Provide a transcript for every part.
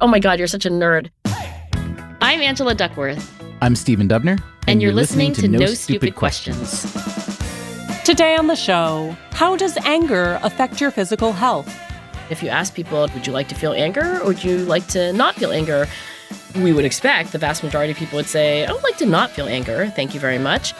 Oh my God, you're such a nerd. I'm Angela Duckworth. I'm Stephen Dubner. And you're listening to No Stupid Questions. Today on the show, how does anger affect your physical health? If you ask people, would you like to feel anger or would you like to not feel anger? We would expect the vast majority of people would say, I would like to not feel anger. Thank you very much.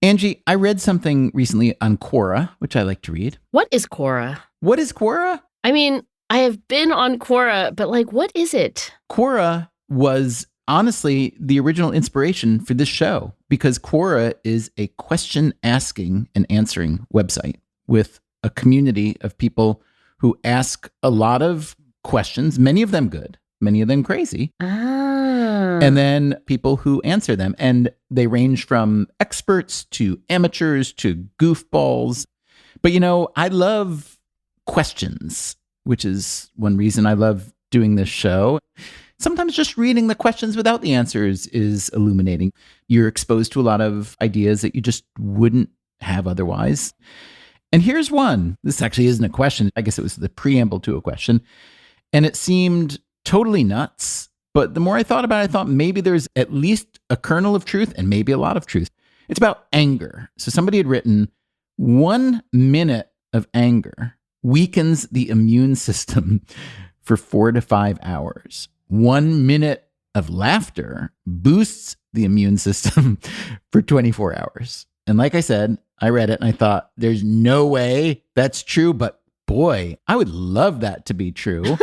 Angie, I read something recently on Quora, which I like to read. What is Quora? What is Quora? I mean, I have been on Quora, but what is it? Quora was honestly the original inspiration for this show because Quora is a question asking and answering website with a community of people who ask a lot of questions, many of them good, many of them crazy. And then people who answer them. And they range from experts to amateurs to goofballs. But, I love questions, which is one reason I love doing this show. Sometimes just reading the questions without the answers is illuminating. You're exposed to a lot of ideas that you just wouldn't have otherwise. And here's one. This actually isn't a question. I guess it was the preamble to a question. And it seemed totally nuts. But the more I thought about it, I thought maybe there's at least a kernel of truth and maybe a lot of truth. It's about anger. So somebody had written, 1 minute of anger weakens the immune system for 4 to 5 hours. 1 minute of laughter boosts the immune system for 24 hours. And like I said, I read it and I thought, there's no way that's true, but boy, I would love that to be true.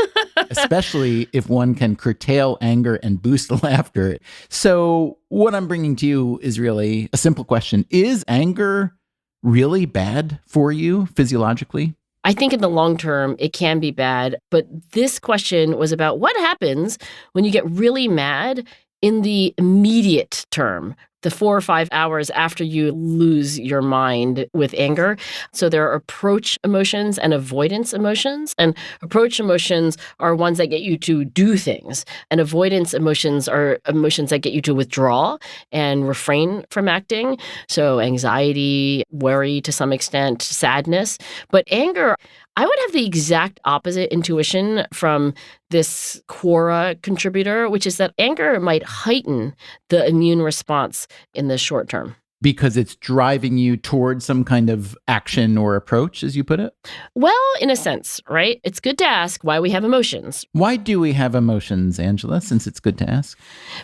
Especially if one can curtail anger and boost laughter. So what I'm bringing to you is really a simple question. Is anger really bad for you physiologically? I think in the long term, it can be bad. But this question was about what happens when you get really mad in the immediate term, the 4 or 5 hours after you lose your mind with anger. So there are approach emotions and avoidance emotions. And approach emotions are ones that get you to do things. And avoidance emotions are emotions that get you to withdraw and refrain from acting. So anxiety, worry to some extent, sadness. But anger, I would have the exact opposite intuition from this Quora contributor, which is that anger might heighten the immune response in the short term. Because it's driving you towards some kind of action or approach, as you put it? Well, in a sense, right? It's good to ask why we have emotions. Why do we have emotions, Angela, since it's good to ask?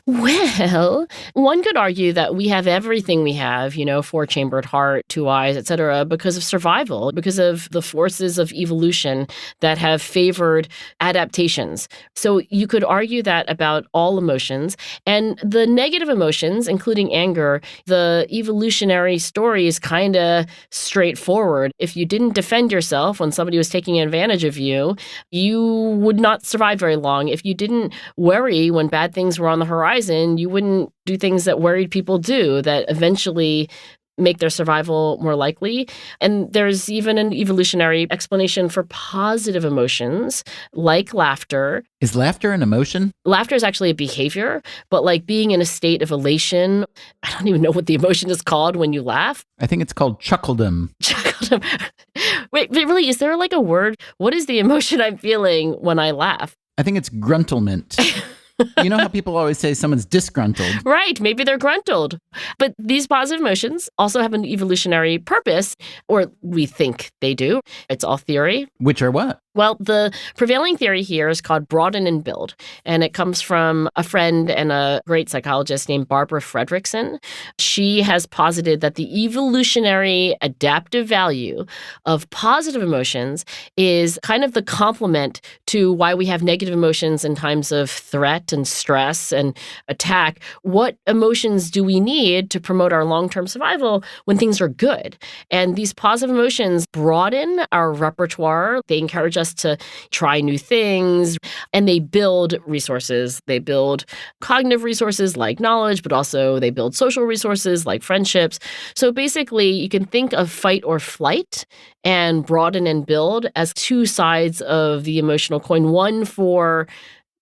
Well, one could argue that we have everything we have, 4-chambered heart, 2 eyes, etc., because of survival, because of the forces of evolution that have favored adaptations. So you could argue that about all emotions. And the negative emotions, including anger, the evolutionary story is kind of straightforward. If you didn't defend yourself when somebody was taking advantage of you, you would not survive very long. If you didn't worry when bad things were on the horizon, you wouldn't do things that worried people do that eventually make their survival more likely. And there's even an evolutionary explanation for positive emotions like laughter. Is laughter an emotion? Laughter is actually a behavior, but being in a state of elation, I don't even know what the emotion is called when you laugh. I think it's called chuckledom. Chuckledom. Wait, really, is there a word? What is the emotion I'm feeling when I laugh? I think it's gruntlement. You know how people always say someone's disgruntled? Right. Maybe they're gruntled. But these positive emotions also have an evolutionary purpose, or we think they do. It's all theory. Which are what? Well, the prevailing theory here is called broaden and build, and it comes from a friend and a great psychologist named Barbara Fredrickson. She has posited that the evolutionary adaptive value of positive emotions is kind of the complement to why we have negative emotions in times of threat and stress and attack. What emotions do we need to promote our long-term survival when things are good? And these positive emotions broaden our repertoire. They encourage us to try new things, and they build resources. They build cognitive resources like knowledge, but also they build social resources like friendships. So basically, you can think of fight or flight and broaden and build as two sides of the emotional coin, one for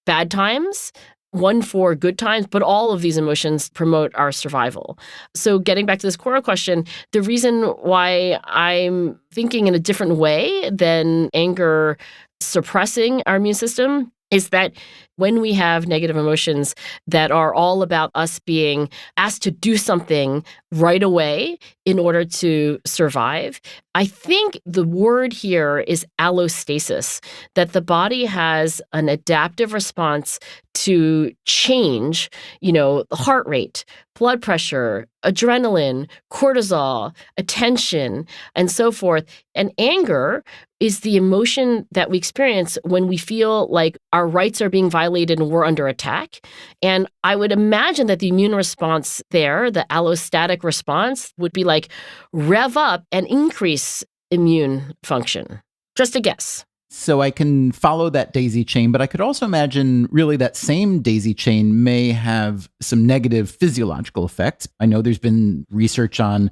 bad times one for good times, but all of these emotions promote our survival. So getting back to this Quora question, the reason why I'm thinking in a different way than anger suppressing our immune system is that when we have negative emotions that are all about us being asked to do something right away in order to survive, I think the word here is allostasis, that the body has an adaptive response to change, the heart rate, blood pressure, adrenaline, cortisol, attention, and so forth. And anger is the emotion that we experience when we feel like our rights are being violated and we're under attack. And I would imagine that the immune response there, the allostatic response, would be like rev up and increase immune function. Just a guess. So I can follow that daisy chain, but I could also imagine really that same daisy chain may have some negative physiological effects. I know there's been research on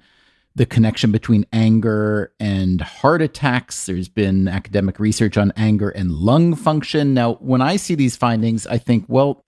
the connection between anger and heart attacks. There's been academic research on anger and lung function. Now, when I see these findings, I think, well,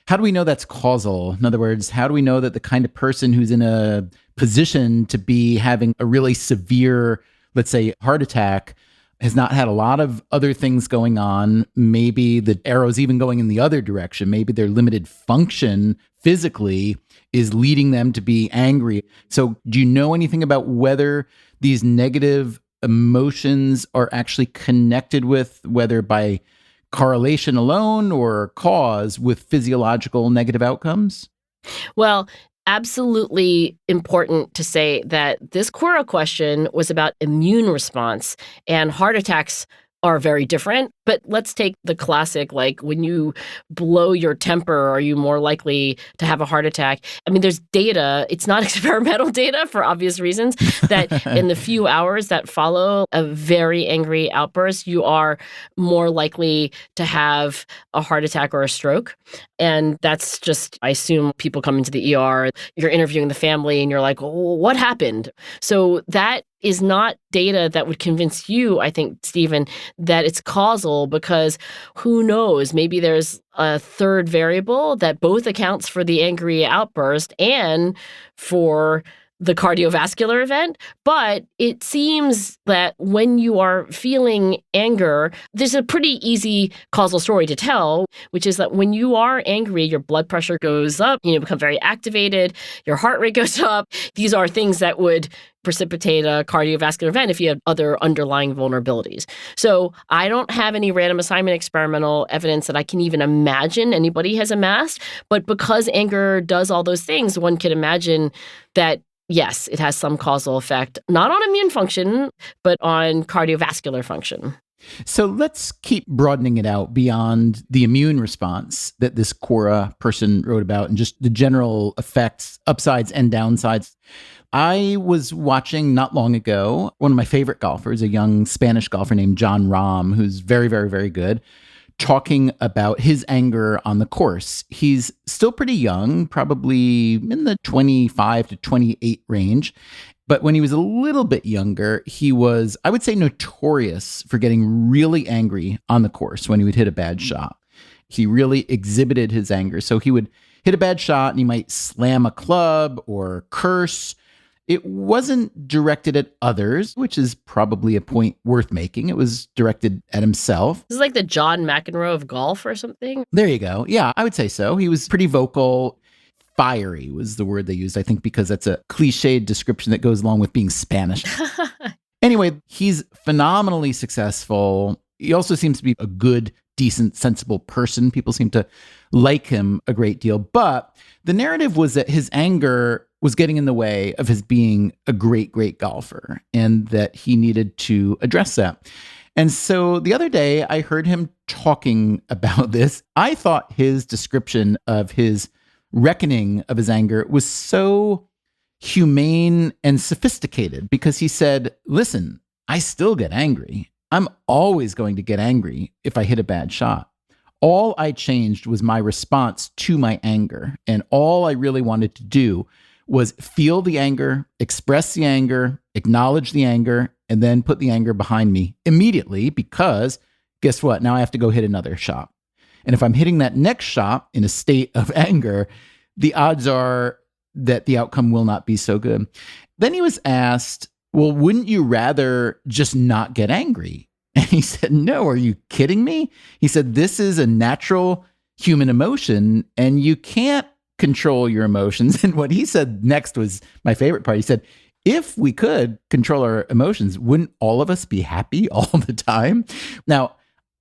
how do we know that's causal? In other words, how do we know that the kind of person who's in a position to be having a really severe, let's say, heart attack has not had a lot of other things going on? Maybe the arrow's even going in the other direction. Maybe their limited function physically is leading them to be angry. So do you know anything about whether these negative emotions are actually connected with, whether by correlation alone or cause, with physiological negative outcomes? Well, absolutely important to say that this Quora question was about immune response, and heart attacks are very different. But let's take the classic, like when you blow your temper, are you more likely to have a heart attack? I mean, there's data, it's not experimental data for obvious reasons, that in the few hours that follow a very angry outburst, you are more likely to have a heart attack or a stroke. And that's just, I assume people come into the ER, you're interviewing the family and you're like, oh, what happened? So that is not data that would convince you, I think, Stephen, that it's causal, because who knows, maybe there's a third variable that both accounts for the angry outburst and for the cardiovascular event. But it seems that when you are feeling anger, there's a pretty easy causal story to tell, which is that when you are angry, your blood pressure goes up, you become very activated, your heart rate goes up. These are things that would precipitate a cardiovascular event if you have other underlying vulnerabilities. So I don't have any random assignment experimental evidence that I can even imagine anybody has amassed. But because anger does all those things, one can imagine that yes, it has some causal effect, not on immune function, but on cardiovascular function. So let's keep broadening it out beyond the immune response that this Quora person wrote about and just the general effects, upsides and downsides. I was watching not long ago one of my favorite golfers, a young Spanish golfer named Jon Rahm, who's very, very, very good, talking about his anger on the course. He's still pretty young, probably in the 25 to 28 range. But when he was a little bit younger, he was, I would say, notorious for getting really angry on the course when he would hit a bad shot. He really exhibited his anger. So he would hit a bad shot and he might slam a club or curse. It wasn't directed at others, which is probably a point worth making. It was directed at himself. This is like the John McEnroe of golf or something. There you go. Yeah, I would say so. He was pretty vocal. Fiery was the word they used, I think, because that's a cliched description that goes along with being Spanish. Anyway, he's phenomenally successful. He also seems to be a good, decent, sensible person. People seem to like him a great deal. But the narrative was that his anger was getting in the way of his being a great, great golfer, and that he needed to address that. And so the other day, I heard him talking about this. I thought his description of his reckoning of his anger was so humane and sophisticated, because he said, listen, I still get angry. I'm always going to get angry if I hit a bad shot. All I changed was my response to my anger. And all I really wanted to do was feel the anger, express the anger, acknowledge the anger, and then put the anger behind me immediately, because guess what? Now I have to go hit another shot. And if I'm hitting that next shot in a state of anger, the odds are that the outcome will not be so good. Then he was asked, well, wouldn't you rather just not get angry? And he said, no, are you kidding me? He said, this is a natural human emotion and you can't control your emotions. And what he said next was my favorite part. He said, if we could control our emotions, wouldn't all of us be happy all the time? Now,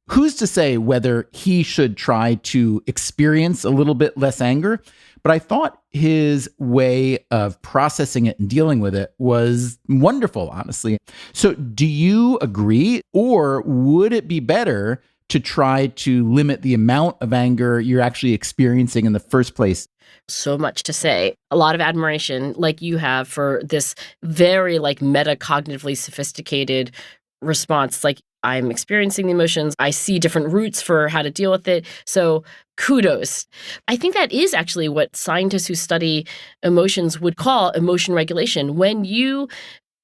who's to say whether he should try to experience a little bit less anger? But I thought his way of processing it and dealing with it was wonderful, honestly. So do you agree, or would it be better to try to limit the amount of anger you're actually experiencing in the first place? So much to say. A lot of admiration, like you have, for this very metacognitively sophisticated response. Like, I'm experiencing the emotions. I see different routes for how to deal with it. So kudos. I think that is actually what scientists who study emotions would call emotion regulation. When you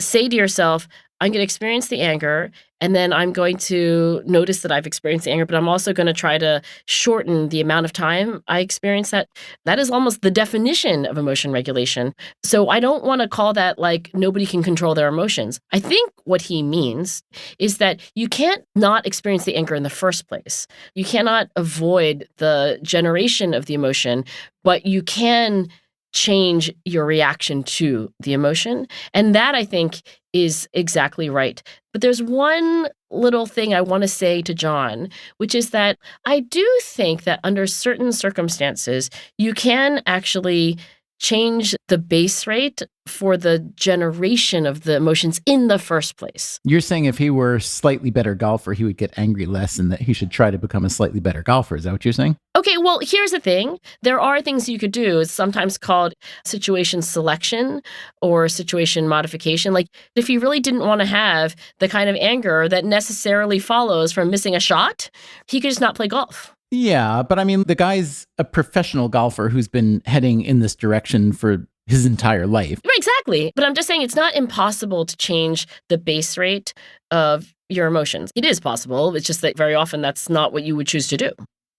say to yourself, I'm going to experience the anger, and then I'm going to notice that I've experienced the anger, but I'm also going to try to shorten the amount of time I experience that. That is almost the definition of emotion regulation. So I don't want to call that like nobody can control their emotions. I think what he means is that you can't not experience the anger in the first place. You cannot avoid the generation of the emotion, but you can change your reaction to the emotion. And that, I think, is exactly right. But there's one little thing I want to say to Jon, which is that I do think that under certain circumstances, you can actually change the base rate for the generation of the emotions in the first place. You're saying if he were a slightly better golfer, he would get angry less and that he should try to become a slightly better golfer. Is that what you're saying? Okay, well, here's the thing. There are things you could do. It's sometimes called situation selection or situation modification. Like, if he really didn't want to have the kind of anger that necessarily follows from missing a shot, he could just not play golf. Yeah, but I mean, the guy's a professional golfer who's been heading in this direction for his entire life. Right, exactly. But I'm just saying it's not impossible to change the base rate of your emotions. It is possible. It's just that very often that's not what you would choose to do.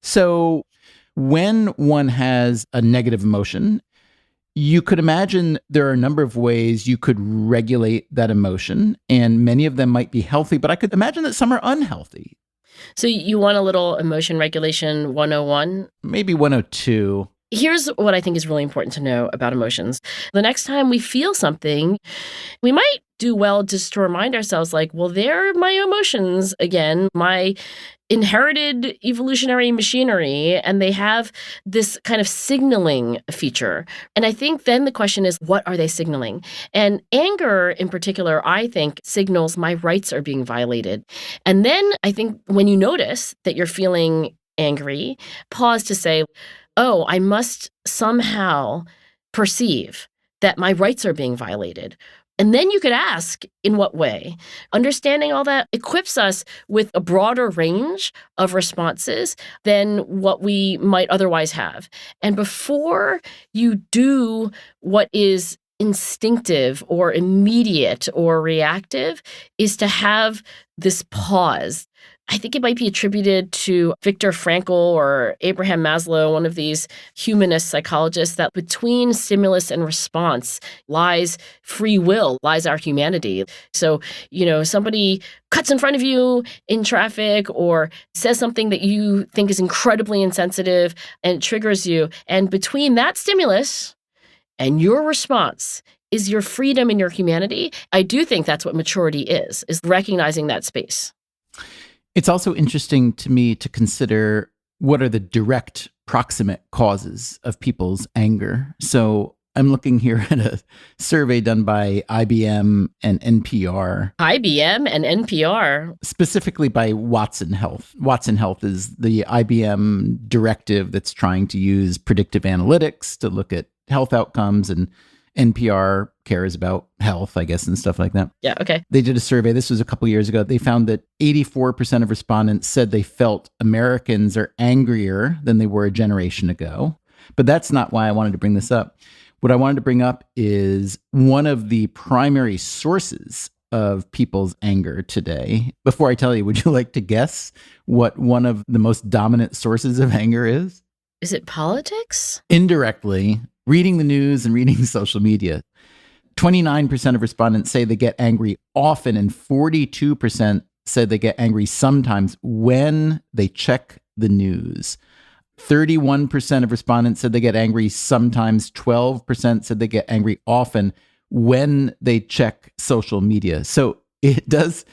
So when one has a negative emotion, you could imagine there are a number of ways you could regulate that emotion, and many of them might be healthy, but I could imagine that some are unhealthy. So you want a little emotion regulation 101? Maybe 102. Here's what I think is really important to know about emotions. The next time we feel something, we might do well just to remind ourselves, like, well, they're my emotions again, my inherited evolutionary machinery, and they have this kind of signaling feature. And I think then the question is, what are they signaling? And anger in particular, I think, signals my rights are being violated. And then I think when you notice that you're feeling angry, pause to say, oh, I must somehow perceive that my rights are being violated. And then you could ask, in what way? Understanding all that equips us with a broader range of responses than what we might otherwise have. And before you do what is instinctive or immediate or reactive, is to have this pause. I think it might be attributed to Viktor Frankl or Abraham Maslow, one of these humanist psychologists, that between stimulus and response lies free will, lies our humanity. So, somebody cuts in front of you in traffic or says something that you think is incredibly insensitive and it triggers you. And between that stimulus and your response is your freedom and your humanity. I do think that's what maturity is recognizing that space. It's also interesting to me to consider what are the direct proximate causes of people's anger. So I'm looking here at a survey done by IBM and NPR. IBM and NPR? Specifically by Watson Health. Watson Health is the IBM directive that's trying to use predictive analytics to look at health outcomes, and NPR cares about health, I guess, and stuff like that. Yeah, okay. They did a survey. This was a couple years ago. They found that 84% of respondents said they felt Americans are angrier than they were a generation ago. But that's not why I wanted to bring this up. What I wanted to bring up is one of the primary sources of people's anger today. Before I tell you, would you like to guess what one of the most dominant sources of anger is? Is it politics? Indirectly, reading the news and reading social media. 29% of respondents say they get angry often, and 42% said they get angry sometimes when they check the news. 31% of respondents said they get angry sometimes. 12% said they get angry often when they check social media. So it does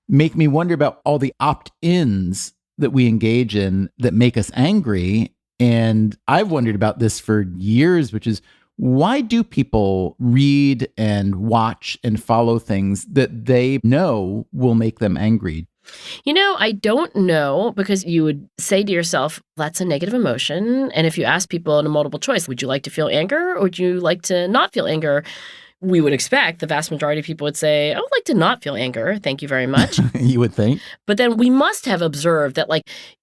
make me wonder about all the opt-ins that we engage in that make us angry. And I've wondered about this for years, which is, why do people read and watch and follow things that they know will make them angry? I don't know, because you would say to yourself, that's a negative emotion. And if you ask people in a multiple choice, would you like to feel anger or would you like to not feel anger? We would expect the vast majority of people would say, I would like to not feel anger. Thank you very much. You would think. But then we must have observed that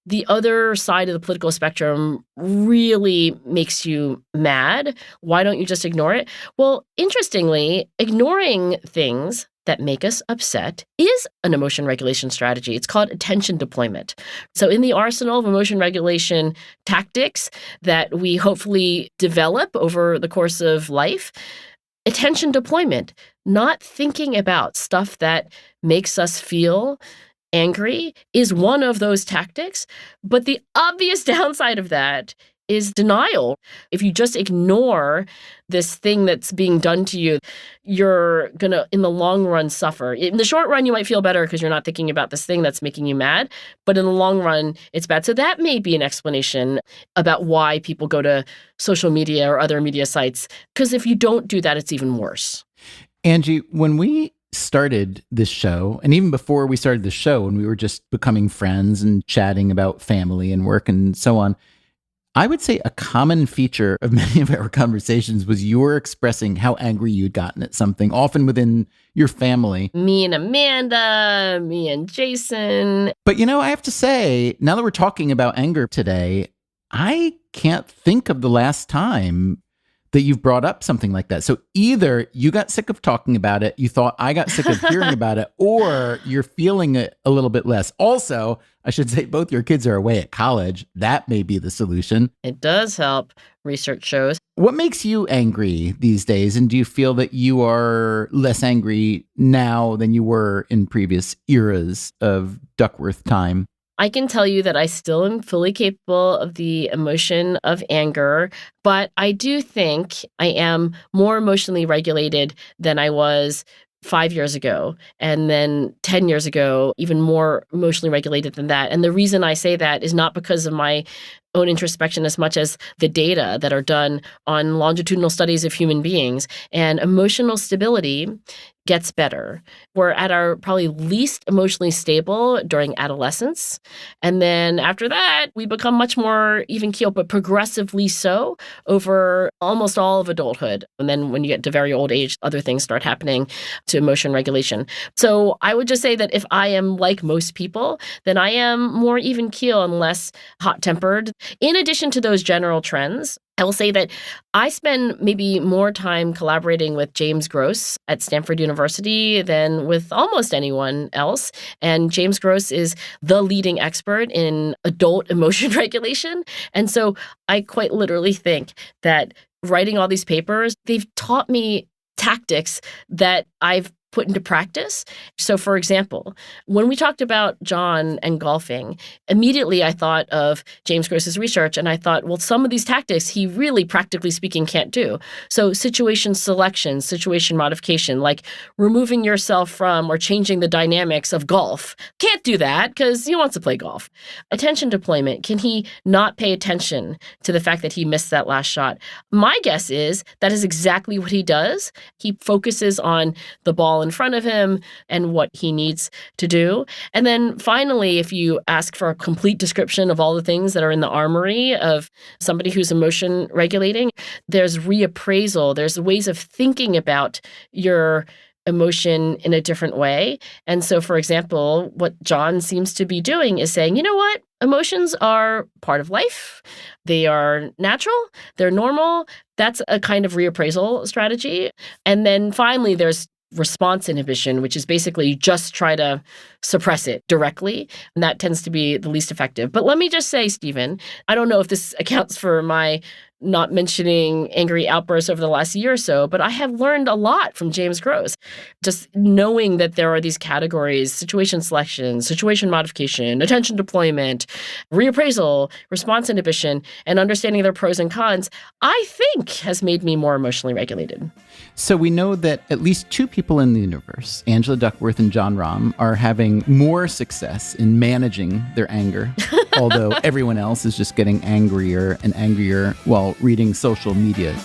the other side of the political spectrum really makes you mad. Why don't you just ignore it? Well, interestingly, ignoring things that make us upset is an emotion regulation strategy. It's called attention deployment. So in the arsenal of emotion regulation tactics that we hopefully develop over the course of life, attention deployment, not thinking about stuff that makes us feel angry, is one of those tactics. But the obvious downside of that is denial. If you just ignore this thing that's being done to you, you're going to, in the long run, suffer. In the short run, you might feel better because you're not thinking about this thing that's making you mad. But in the long run, it's bad. So that may be an explanation about why people go to social media or other media sites. Because if you don't do that, it's even worse. Angie, when we started this show, and even before we started the show, when we were just becoming friends and chatting about family and work and so on, I would say a common feature of many of our conversations was your expressing how angry you'd gotten at something, often within your family. Me and Amanda, me and Jason. But I have to say, now that we're talking about anger today, I can't think of the last time that you've brought up something like that. So either you got sick of talking about it, you thought I got sick of hearing about it, or you're feeling it a little bit less. Also, I should say both your kids are away at college. That may be the solution. It does help, research shows. What makes you angry these days? And do you feel that you are less angry now than you were in previous eras of Duckworth time? I can tell you that I still am fully capable of the emotion of anger, but I do think I am more emotionally regulated than I was 5 years ago, and then 10 years ago, even more emotionally regulated than that. And the reason I say that is not because of my own introspection as much as the data that are done on longitudinal studies of human beings. And emotional stability gets better. We're at our probably least emotionally stable during adolescence. And then after that, we become much more even keel, but progressively so over almost all of adulthood. And then when you get to very old age, other things start happening to emotion regulation. So I would just say that if I am like most people, then I am more even keel and less hot-tempered. In addition to those general trends, I will say that I spend maybe more time collaborating with James Gross at Stanford University than with almost anyone else. And James Gross is the leading expert in adult emotion regulation. And so I quite literally think that writing all these papers, they've taught me tactics that I've put into practice. So for example, when we talked about Jon and golfing, immediately I thought of James Gross's research and I thought, well, some of these tactics he really, practically speaking, can't do. So situation selection, situation modification, like removing yourself from or changing the dynamics of golf. Can't do that because he wants to play golf. Attention deployment. Can he not pay attention to the fact that he missed that last shot? My guess is that is exactly what he does. He focuses on the ball in front of him and what he needs to do. And then finally, if you ask for a complete description of all the things that are in the armory of somebody who's emotion regulating, there's reappraisal, there's ways of thinking about your emotion in a different way. And so, for example, what Jon seems to be doing is saying, you know what? Emotions are part of life. They are natural. They're normal. That's a kind of reappraisal strategy. And then finally, there's response inhibition, which is basically you just try to suppress it directly. And that tends to be the least effective. But let me just say, Stephen, I don't know if this accounts for my not mentioning angry outbursts over the last year or so, but I have learned a lot from James Gross. Just knowing that there are these categories: situation selection, situation modification, attention deployment, reappraisal, response inhibition, and understanding their pros and cons, I think has made me more emotionally regulated. So we know that at least two people in the universe, Angela Duckworth and Jon Rahm, are having more success in managing their anger, although everyone else is just getting angrier and angrier while reading social media.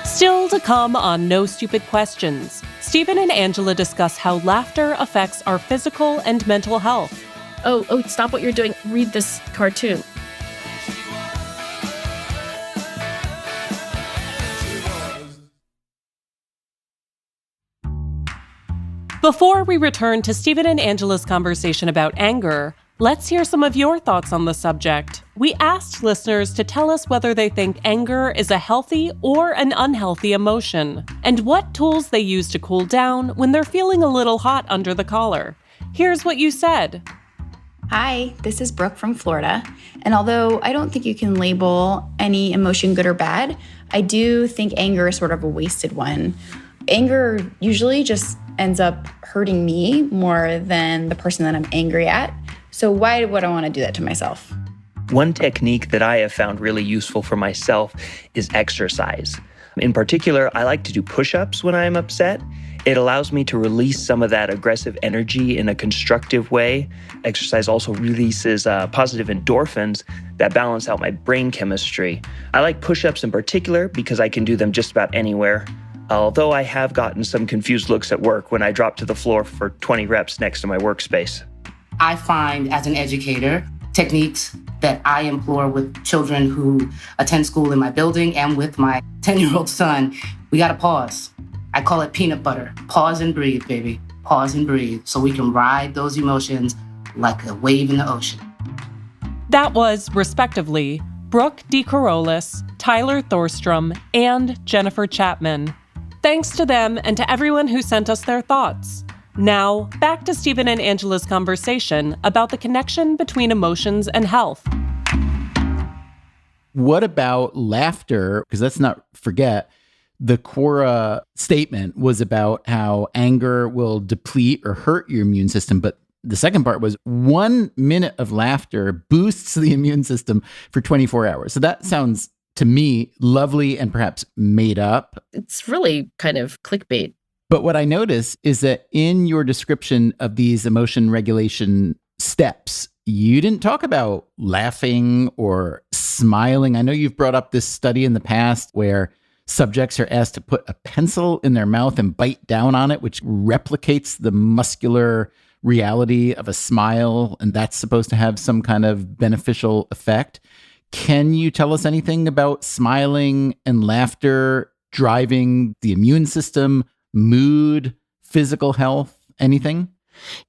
Still to come on No Stupid Questions, Stephen and Angela discuss how laughter affects our physical and mental health. Oh, stop what you're doing. Read this cartoon. Before we return to Stephen and Angela's conversation about anger, let's hear some of your thoughts on the subject. We asked listeners to tell us whether they think anger is a healthy or an unhealthy emotion, and what tools they use to cool down when they're feeling a little hot under the collar. Here's what you said. Hi, this is Brooke from Florida. And although I don't think you can label any emotion good or bad, I do think anger is sort of a wasted one. Anger usually just ends up hurting me more than the person that I'm angry at. So why would I want to do that to myself? One technique that I have found really useful for myself is exercise. In particular, I like to do push-ups when I'm upset. It allows me to release some of that aggressive energy in a constructive way. Exercise also releases positive endorphins that balance out my brain chemistry. I like push-ups in particular because I can do them just about anywhere. Although I have gotten some confused looks at work when I drop to the floor for 20 reps next to my workspace. I find, as an educator, techniques that I employ with children who attend school in my building and with my 10-year-old son. We gotta pause. I call it peanut butter. Pause and breathe, baby. Pause and breathe, so we can ride those emotions like a wave in the ocean. That was, respectively, Brooke DeCorolis, Tyler Thorstrom, and Jennifer Chapman. Thanks to them and to everyone who sent us their thoughts. Now, back to Stephen and Angela's conversation about the connection between emotions and health. What about laughter? Because let's not forget, the Quora statement was about how anger will deplete or hurt your immune system. But the second part was 1 minute of laughter boosts the immune system for 24 hours. So that sounds, to me, lovely and perhaps made up. It's really kind of clickbait. But what I notice is that in your description of these emotion regulation steps, you didn't talk about laughing or smiling. I know you've brought up this study in the past where subjects are asked to put a pencil in their mouth and bite down on it, which replicates the muscular reality of a smile, and that's supposed to have some kind of beneficial effect. Can you tell us anything about smiling and laughter driving the immune system, mood, physical health, anything?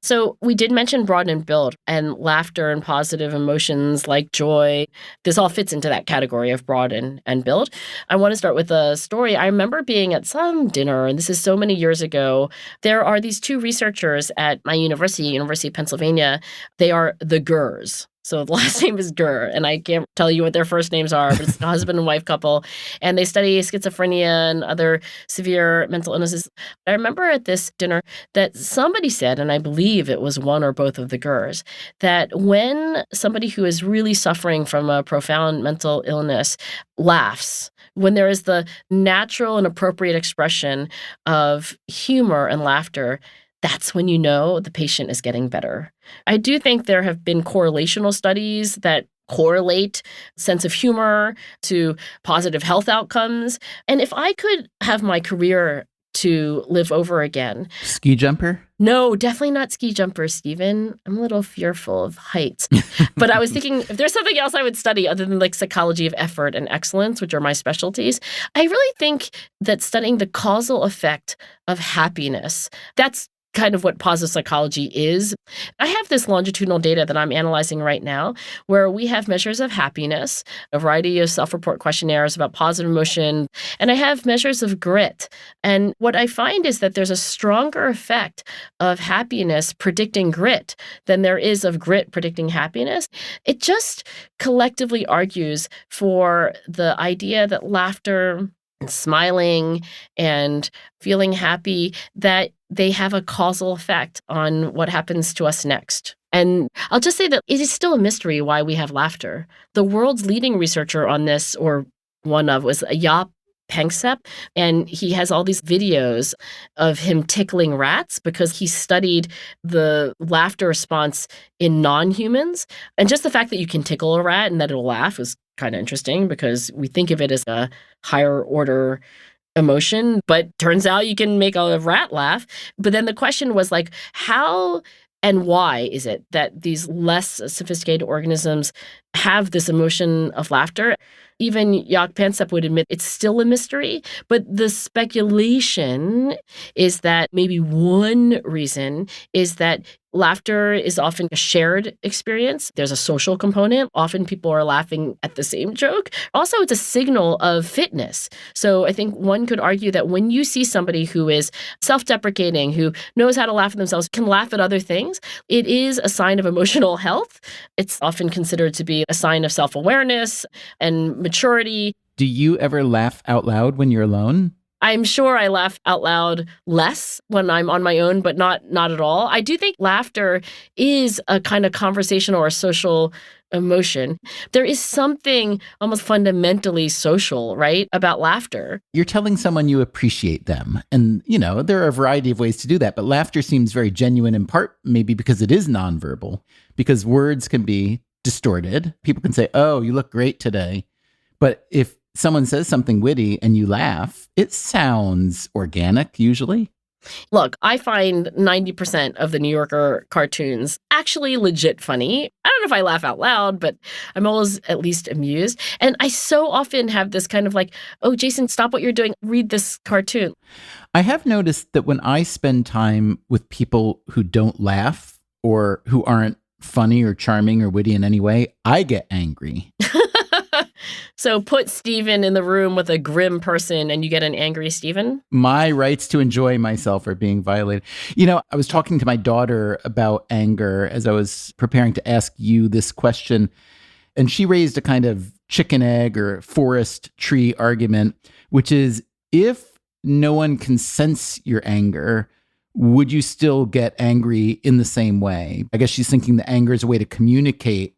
So we did mention broaden and build, and laughter and positive emotions like joy. This all fits into that category of broaden and build. I want to start with a story. I remember being at some dinner, and this is so many years ago. There are these two researchers at my University of Pennsylvania. They are the Gers. So the last name is Gur, and I can't tell you what their first names are, but it's a husband and wife couple, and they study schizophrenia and other severe mental illnesses. I remember at this dinner that somebody said, and I believe it was one or both of the Gurs, that when somebody who is really suffering from a profound mental illness laughs, when there is the natural and appropriate expression of humor and laughter, that's when you know the patient is getting better. I do think there have been correlational studies that correlate sense of humor to positive health outcomes. And if I could have my career to live over again. Ski jumper? No, definitely not ski jumper, Stephen. I'm a little fearful of heights. But I was thinking if there's something else I would study other than like psychology of effort and excellence, which are my specialties, I really think that studying the causal effect of happiness, that's kind of what positive psychology is. I have this longitudinal data that I'm analyzing right now where we have measures of happiness, a variety of self-report questionnaires about positive emotion, and I have measures of grit. And what I find is that there's a stronger effect of happiness predicting grit than there is of grit predicting happiness. It just collectively argues for the idea that laughter and smiling and feeling happy, that they have a causal effect on what happens to us next. And I'll just say that it is still a mystery why we have laughter. The world's leading researcher on this, or one of, was Jaap Panksepp, and he has all these videos of him tickling rats because he studied the laughter response in non-humans. And just the fact that you can tickle a rat and that it'll laugh is kind of interesting because we think of it as a higher order emotion, but turns out you can make a rat laugh. But then the question was like, how and why is it that these less sophisticated organisms have this emotion of laughter? Even Jaap Panksepp would admit it's still a mystery, but the speculation is that maybe one reason is that laughter is often a shared experience. There's a social component. Often people are laughing at the same joke. Also, it's a signal of fitness. So I think one could argue that when you see somebody who is self-deprecating, who knows how to laugh at themselves, can laugh at other things, it is a sign of emotional health. It's often considered to be a sign of self-awareness and maturity. Do you ever laugh out loud when you're alone? I'm sure I laugh out loud less when I'm on my own, but not at all. I do think laughter is a kind of conversational or social emotion. There is something almost fundamentally social, right, about laughter. You're telling someone you appreciate them. And, there are a variety of ways to do that. But laughter seems very genuine in part, maybe because it is nonverbal, because words can be distorted. People can say, oh, you look great today. But if someone says something witty and you laugh, it sounds organic usually. Look, I find 90% of the New Yorker cartoons actually legit funny. I don't know if I laugh out loud, but I'm always at least amused. And I so often have this kind of like, oh, Jason, stop what you're doing. Read this cartoon. I have noticed that when I spend time with people who don't laugh or who aren't funny or charming or witty in any way, I get angry. So put Stephen in the room with a grim person and you get an angry Stephen? My rights to enjoy myself are being violated. I was talking to my daughter about anger as I was preparing to ask you this question, and she raised a kind of chicken egg or forest tree argument, which is, if no one can sense your anger, would you still get angry in the same way? I guess she's thinking that anger is a way to communicate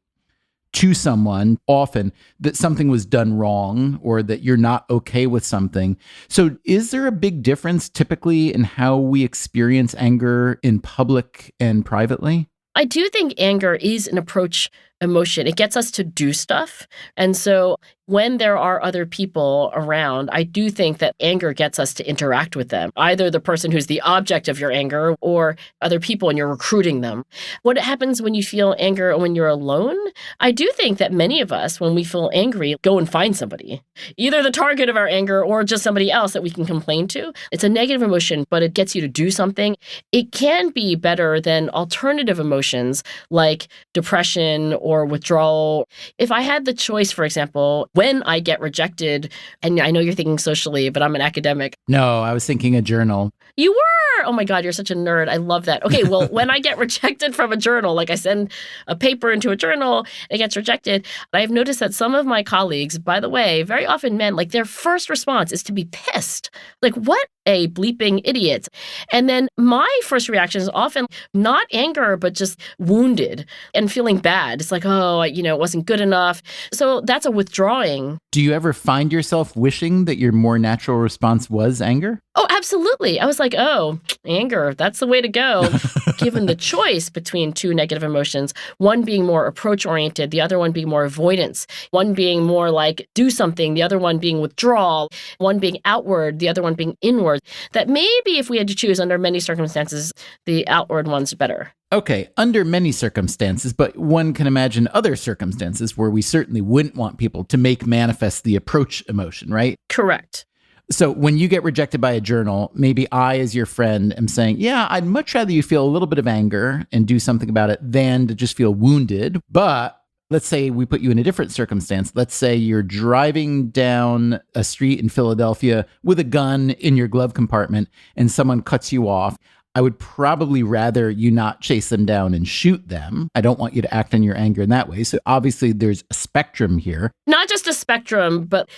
to someone often that something was done wrong or that you're not okay with something. So is there a big difference typically in how we experience anger in public and privately? I do think anger is an approach emotion. It gets us to do stuff. And so when there are other people around, I do think that anger gets us to interact with them, either the person who's the object of your anger or other people and you're recruiting them. What happens when you feel anger when you're alone? I do think that many of us, when we feel angry, go and find somebody, either the target of our anger or just somebody else that we can complain to. It's a negative emotion, but it gets you to do something. It can be better than alternative emotions like depression or withdrawal. If I had the choice, for example, when I get rejected, and I know you're thinking socially, but I'm an academic. No, I was thinking a journal. You were? Oh my God, you're such a nerd. I love that. Okay, well, when I get rejected from a journal, like I send a paper into a journal, it gets rejected. I've noticed that some of my colleagues, by the way, very often men, like their first response is to be pissed. Like, what a bleeping idiot. And then my first reaction is often not anger, but just wounded and feeling bad. It's like, oh, it wasn't good enough. So that's a withdrawing. Do you ever find yourself wishing that your more natural response was anger? Oh, absolutely. I was like, oh, anger, that's the way to go. Given the choice between two negative emotions, one being more approach-oriented, the other one being more avoidance, one being more like do something, the other one being withdrawal, one being outward, the other one being inward, that maybe if we had to choose under many circumstances, the outward one's better. Okay, under many circumstances, but one can imagine other circumstances where we certainly wouldn't want people to make manifest the approach emotion, right? Correct. So when you get rejected by a journal, maybe I, as your friend, am saying, yeah, I'd much rather you feel a little bit of anger and do something about it than to just feel wounded. But let's say we put you in a different circumstance. Let's say you're driving down a street in Philadelphia with a gun in your glove compartment and someone cuts you off. I would probably rather you not chase them down and shoot them. I don't want you to act on your anger in that way. So obviously there's a spectrum here. Not just a spectrum, but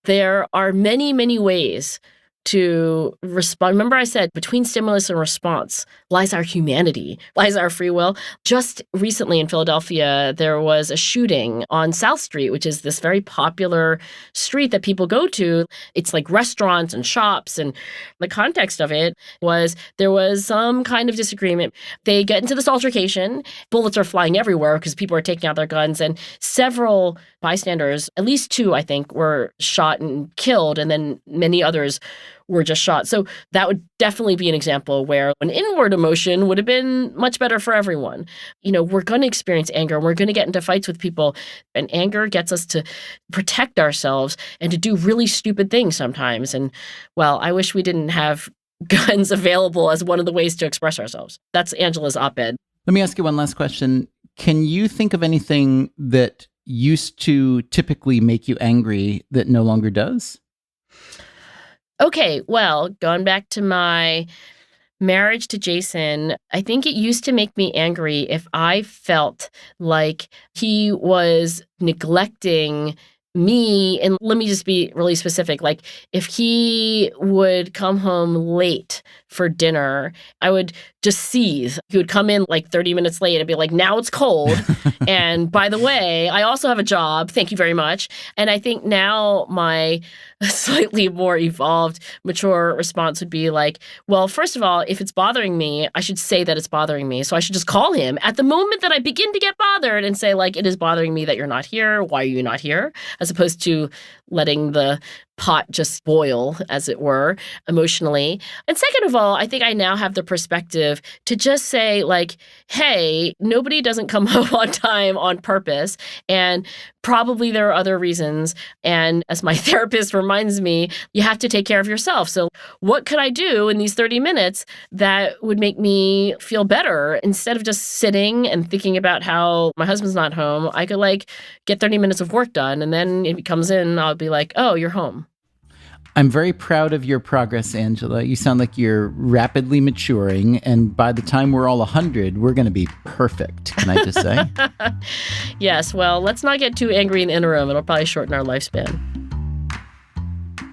there are many, many ways to respond. Remember I said between stimulus and response lies our humanity, lies our free will. Just recently in Philadelphia, there was a shooting on South Street, which is this very popular street that people go to. It's like restaurants and shops. And the context of it was there was some kind of disagreement. They get into this altercation. Bullets are flying everywhere because people are taking out their guns. And several bystanders, at least 2, I think, were shot and killed. And then many others were just shot. So that would definitely be an example where an inward emotion would have been much better for everyone. You know, we're going to experience anger. We're going to get into fights with people. And anger gets us to protect ourselves and to do really stupid things sometimes. And, well, I wish we didn't have guns available as one of the ways to express ourselves. That's Angela's op-ed. Let me ask you one last question. Can you think of anything that used to typically make you angry that no longer does? Okay, well, going back to my marriage to Jason, I think it used to make me angry if I felt like he was neglecting me. And let me just be really specific. Like if he would come home late for dinner, I would just seethe. He would come in like 30 minutes late and be like, now it's cold. And by the way, I also have a job. Thank you very much. And I think now my slightly more evolved, mature response would be like, well, first of all, if it's bothering me, I should say that it's bothering me. So I should just call him at the moment that I begin to get bothered and say, like, it is bothering me that you're not here. Why are you not here? As opposed to letting the pot just boil, as it were, emotionally. And second of all, I think I now have the perspective to just say, like, hey, nobody doesn't come home on time on purpose. And probably there are other reasons. And as my therapist reminds me, you have to take care of yourself. So what could I do in these 30 minutes that would make me feel better? Instead of just sitting and thinking about how my husband's not home, I could like get 30 minutes of work done. And then if he comes in, I'll be like, oh, you're home. I'm very proud of your progress, Angela. You sound like you're rapidly maturing, and by the time we're all 100, we're going to be perfect, can I just say? Yes, well, let's not get too angry in the interim. It'll probably shorten our lifespan.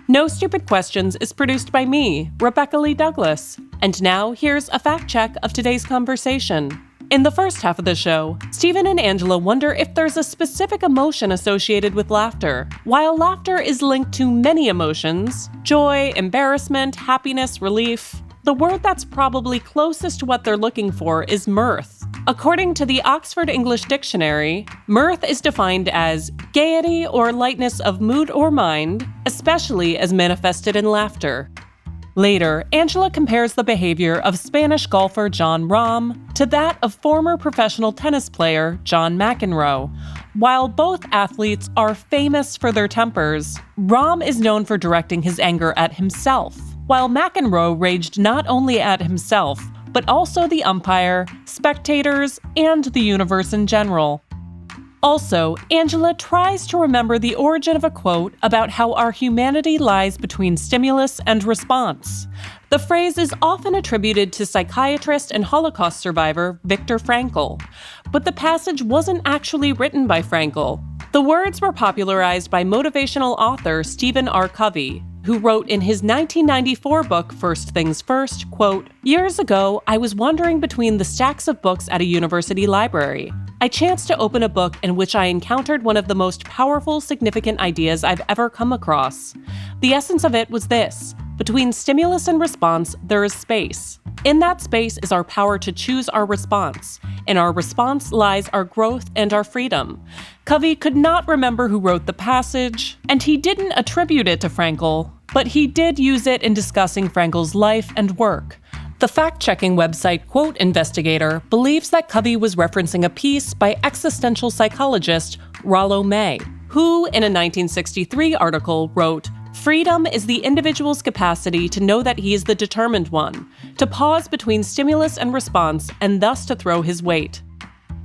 No Stupid Questions is produced by me, Rebecca Lee Douglas. And now, here's a fact check of today's conversation. In the first half of the show, Stephen and Angela wonder if there's a specific emotion associated with laughter. While laughter is linked to many emotions, joy, embarrassment, happiness, relief, the word that's probably closest to what they're looking for is mirth. According to the Oxford English Dictionary, mirth is defined as gaiety or lightness of mood or mind, especially as manifested in laughter. Later, Angela compares the behavior of Spanish golfer Jon Rahm to that of former professional tennis player John McEnroe. While both athletes are famous for their tempers, Rahm is known for directing his anger at himself, while McEnroe raged not only at himself, but also the umpire, spectators, and the universe in general. Also, Angela tries to remember the origin of a quote about how our humanity lies between stimulus and response. The phrase is often attributed to psychiatrist and Holocaust survivor Viktor Frankl, but the passage wasn't actually written by Frankl. The words were popularized by motivational author Stephen R. Covey, who wrote in his 1994 book, First Things First, quote, "Years ago, I was wandering between the stacks of books at a university library. I chanced to open a book in which I encountered one of the most powerful, significant ideas I've ever come across. The essence of it was this: between stimulus and response, there is space. In that space is our power to choose our response. In our response lies our growth and our freedom." Covey could not remember who wrote the passage, and he didn't attribute it to Frankl, but he did use it in discussing Frankl's life and work. The fact-checking website Quote Investigator believes that Covey was referencing a piece by existential psychologist Rollo May, who, in a 1963 article, wrote, Freedom is the individual's capacity to know that he is the determined one, to pause between stimulus and response, and thus to throw his weight.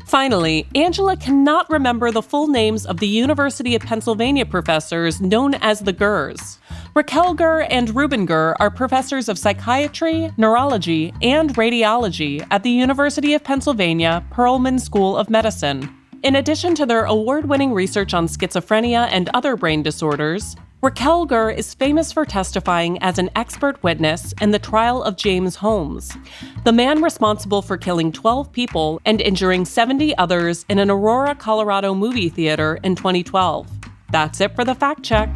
Finally, Angela cannot remember the full names of the University of Pennsylvania professors known as the Gurs. Raquel Gur and Reuben Gur are professors of psychiatry, neurology, and radiology at the University of Pennsylvania Perelman School of Medicine. In addition to their award-winning research on schizophrenia and other brain disorders, Raquel Gur is famous for testifying as an expert witness in the trial of James Holmes, the man responsible for killing 12 people and injuring 70 others in an Aurora, Colorado movie theater in 2012. That's it for the fact check.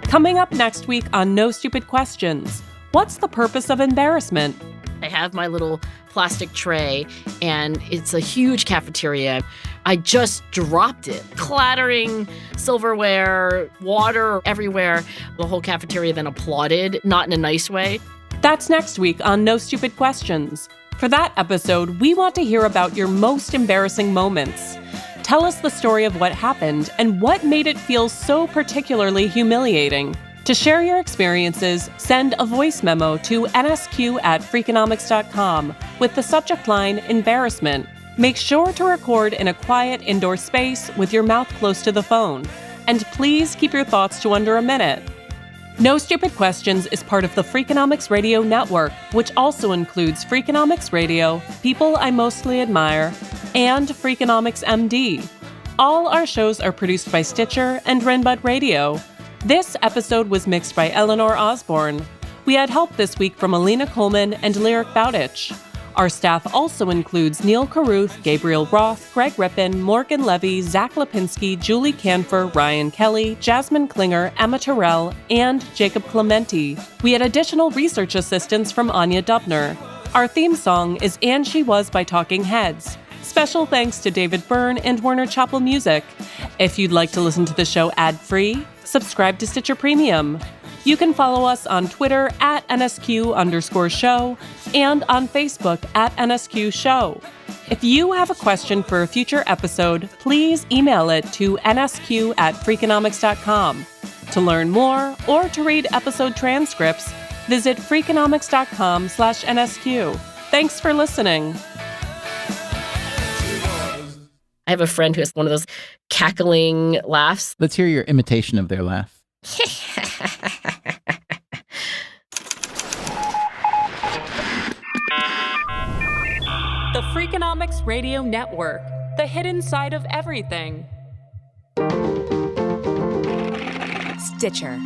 Coming up next week on No Stupid Questions, what's the purpose of embarrassment? I have my little plastic tray, and it's a huge cafeteria. I just dropped it, clattering silverware, water everywhere. The whole cafeteria then applauded, not in a nice way. That's next week on No Stupid Questions. For that episode, we want to hear about your most embarrassing moments. Tell us the story of what happened and what made it feel so particularly humiliating. To share your experiences, send a voice memo to nsq@freakonomics.com with the subject line embarrassment. Make sure to record in a quiet indoor space with your mouth close to the phone. And please keep your thoughts to under a minute. No Stupid Questions is part of the Freakonomics Radio Network, which also includes Freakonomics Radio, People I Mostly Admire, and Freakonomics MD. All our shows are produced by Stitcher and Renbud Radio. This episode was mixed by Eleanor Osborne. We had help this week from Alina Coleman and Lyric Bowditch. Our staff also includes Neil Carruth, Gabriel Roth, Greg Rippin, Morgan Levy, Zach Lipinski, Julie Canfor, Ryan Kelly, Jasmine Klinger, Emma Terrell, and Jacob Clementi. We had additional research assistance from Anya Dubner. Our theme song is And She Was by Talking Heads. Special thanks to David Byrne and Warner Chappell Music. If you'd like to listen to the show ad-free, subscribe to Stitcher Premium. You can follow us on Twitter @NSQ_show and on Facebook @NSQ Show. If you have a question for a future episode, please email it to nsq@freakonomics.com. To learn more or to read episode transcripts, visit freakonomics.com/NSQ. Thanks for listening. I have a friend who has one of those cackling laughs. Let's hear your imitation of their laugh. The Freakonomics Radio Network, the hidden side of everything. Stitcher.